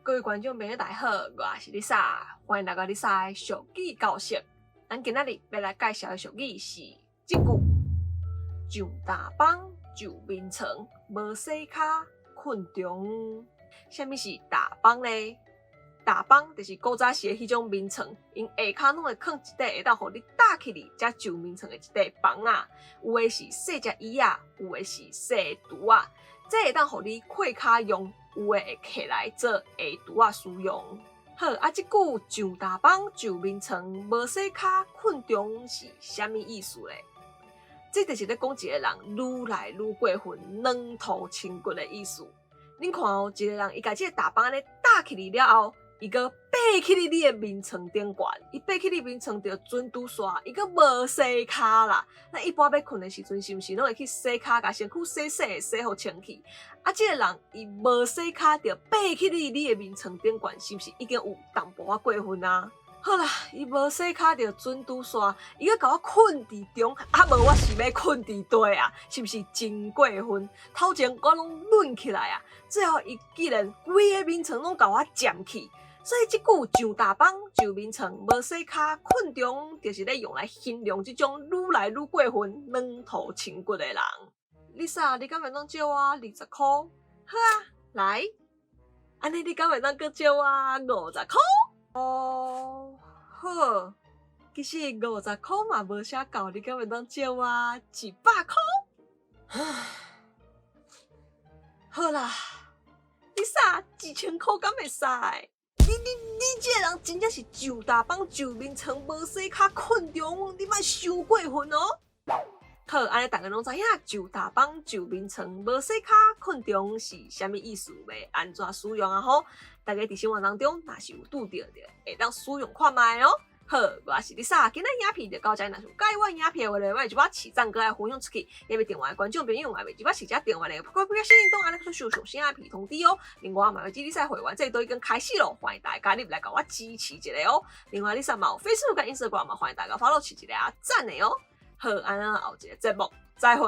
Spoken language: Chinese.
各位观众朋友大家好，我是 Lisa， 欢迎来到 Lisa 的俗语教室。咱今仔日要来介绍的俗语是这句：上大房就眠床，无洗骹困中。什么是大房呢？大房就是古早时的迄种眠床，因下骹拢会放一块会当互你搭起哩，才就眠床的一块房啊。有的是细只椅啊，有的是细厨啊，这会当互你跪骹用。有诶会起来做下厨啊使用。好啊，这句上大房就眠床，无洗骹困中是啥物意思咧？这就是咧讲一个人愈来愈过分、软土深骨的意思。恁看哦，一个人伊甲这个大房咧搭起嚟了后，伊个爬起你的眠床顶悬，伊爬起你眠床就准拄煞，伊个无洗骹啦。咱一般要困的时阵，是毋是拢会去洗骹，甲身躯洗互清气？啊，这个人伊无洗骹就爬起你的眠床顶悬，是毋是已经有淡薄仔过分啊？好啦，伊无洗骹就准拄煞，伊个甲我困伫中，啊无我是要困伫地啊，是毋是真过分？头前我拢软起来啊，最后伊竟然规个眠床拢甲我占去。所以这句上大房就眠床，无洗骹困中，就是咧用来形容这种愈来愈过分、软土深骨的人。Lisa， 你敢会当借我20块？好啊，来，安尼你敢会当搁借我50块？哦，好，其实50块嘛无啥够，你敢会当借我100块？好啦 ，Lisa 1000块敢会使？你这个人真正是上大房就眠床，无洗骹困中，你莫伤过分哦。好，安尼大家拢知影，上大房就眠床，无洗骹困中是啥物意思？要安怎使用啊？吼，大家伫生活当中，若是有拄到的，会当使用看卖哦。好，我是 Lisa， 今日影片就到这，若是有喜欢影片的话咧，我就把起赞歌来分享出去，也要订阅观众朋友，也袂记把时间订阅咧，快快小铃铛，安尼去收上新影片通知哦。另外，嘛要记 Lisa 会员这都已经开始咯，欢迎大家入来甲我支持一下哦。另外，Lisa 嘛有 Facebook 跟 Instagram 嘛，欢迎大家 follow 起一个赞的哦。好，安尼后一个节目再会。